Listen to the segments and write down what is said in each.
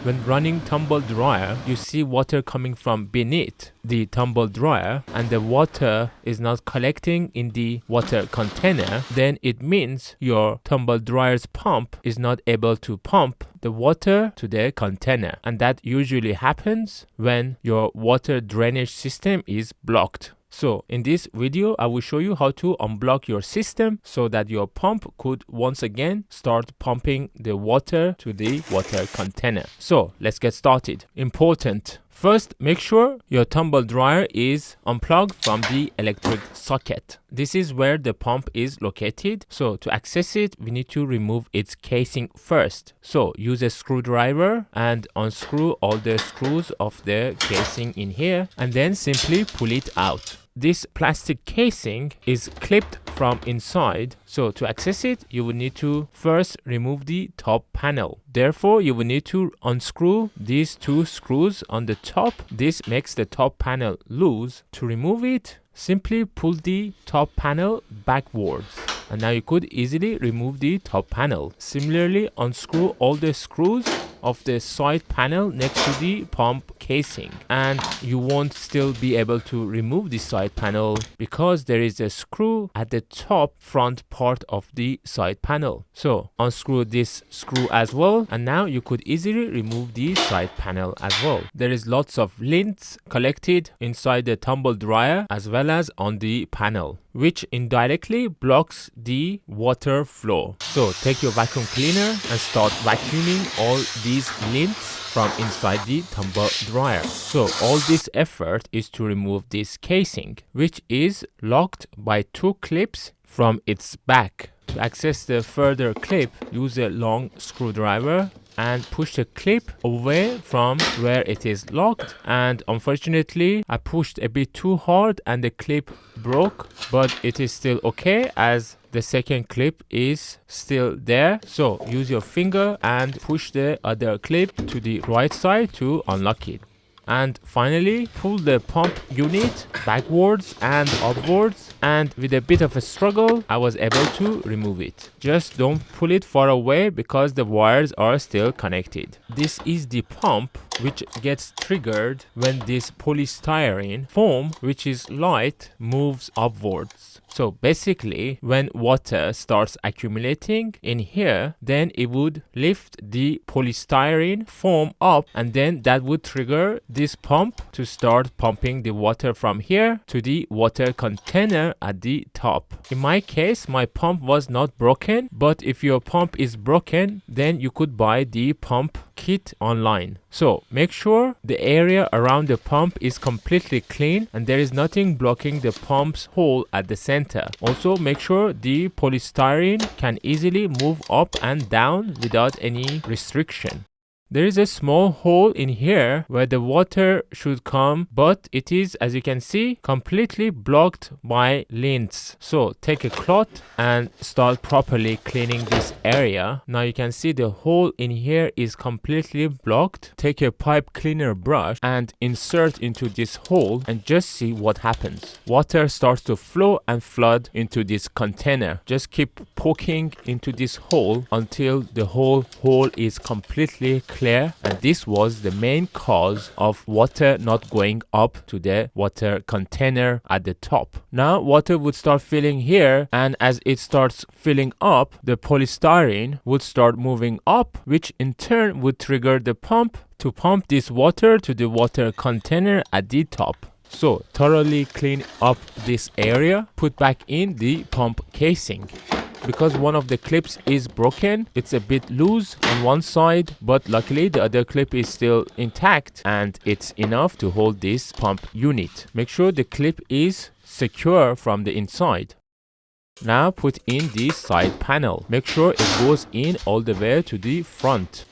when running tumble dryer, you see water coming from beneath the tumble dryer and the water is not collecting in the water container, then it means your tumble dryer's pump is not able to pump the water to the container, and that usually happens when your water drainage system is blocked. So in this video, I will show you how to unblock your system so that your pump could once again start pumping the water to the water container. So let's get started. Important. First, make sure your tumble dryer is unplugged from the electric socket. This is where the pump is located. So to access it, we need to remove its casing first. So use a screwdriver and unscrew all the screws of the casing in here and then simply pull it out. This plastic casing is clipped from inside, so to access it, you will need to first remove the top panel. Therefore, you will need to unscrew these two screws on the top. This makes the top panel loose. To remove it, simply pull the top panel backwards. And now you could easily remove the top panel. Similarly, unscrew all the screws of the side panel next to the pump casing, and you won't still be able to remove the side panel because there is a screw at the top front part of the side panel. So unscrew this screw as well, and now you could easily remove the side panel as well. There is lots of lint collected inside the tumble dryer as well as on the panel, which indirectly blocks the water flow. So take your vacuum cleaner and start vacuuming all these lints from inside the tumble dryer. So all this effort is to remove this casing, which is locked by two clips from its back. To access the further clip, use a long screwdriver and push the clip away from where it is locked, and unfortunately I pushed a bit too hard and the clip broke, but it is still okay as the second clip is still there. So use your finger and push the other clip to the right side to unlock it. And finally, pull the pump unit backwards and upwards, and with a bit of a struggle, I was able to remove it. Just don't pull it far away because the wires are still connected. This is the pump which gets triggered when this polystyrene foam, which is light, moves upwards. So basically, when water starts accumulating in here, then it would lift the polystyrene foam up, and then that would trigger this pump to start pumping the water from here to the water container at the top. In my case, my pump was not broken, but if your pump is broken, then you could buy the pump kit online. So make sure the area around the pump is completely clean and there is nothing blocking the pump's hole at the center. Also make sure the polystyrene can easily move up and down without any restriction. There is a small hole in here where the water should come, but it is, as you can see, completely blocked by lints. So take a cloth and start properly cleaning this area. Now you can see the hole in here is completely blocked. Take a pipe cleaner brush and insert into this hole and just see what happens. Water starts to flow and flood into this container. Just keep poking into this hole until the whole hole is completely clear, and this was the main cause of water not going up to the water container at the top. Now water would start filling here, and as it starts filling up, the polystyrene would start moving up, which in turn would trigger the pump to pump this water to the water container at the top. So thoroughly clean up this area, put back in the pump casing. Because one of the clips is broken, it's a bit loose on one side, but luckily the other clip is still intact and it's enough to hold this pump unit. Make sure the clip is secure from the inside. Now put in the side panel. Make sure it goes in all the way to the front.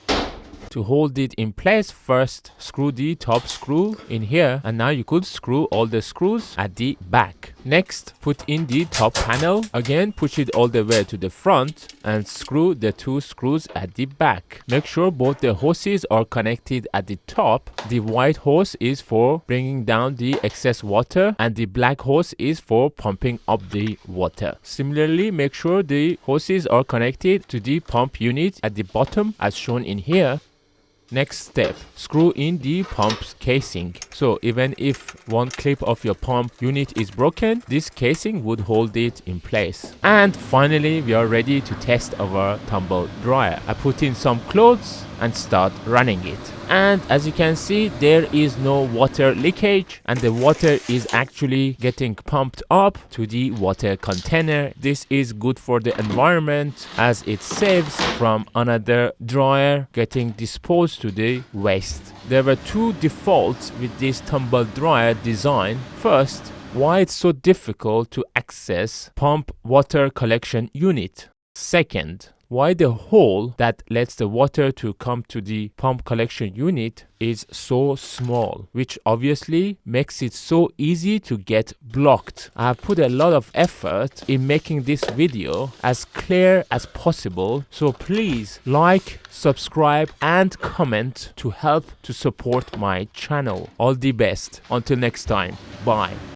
To hold it in place, first screw the top screw in here, and now you could screw all the screws at the back. Next, put in the top panel. Again, push it all the way to the front and screw the two screws at the back. Make sure both the hoses are connected at the top. The white hose is for bringing down the excess water and the black hose is for pumping up the water. Similarly, make sure the hoses are connected to the pump unit at the bottom as shown in here. Next step, screw in the pump's casing. So even if one clip of your pump unit is broken, this casing would hold it in place. And finally, we are ready to test our tumble dryer. I put in some clothes and start running it. And as you can see, there is no water leakage and the water is actually getting pumped up to the water container. This is good for the environment as it saves from another dryer getting disposed to the waste. There were two defaults with this tumble dryer design. First, why it's so difficult to access pump water collection unit. Second, why the hole that lets the water to come to the pump collection unit is so small, which obviously makes it so easy to get blocked. I have put a lot of effort in making this video as clear as possible, so please like, subscribe and comment to help to support my channel. All the best. Until next time, bye.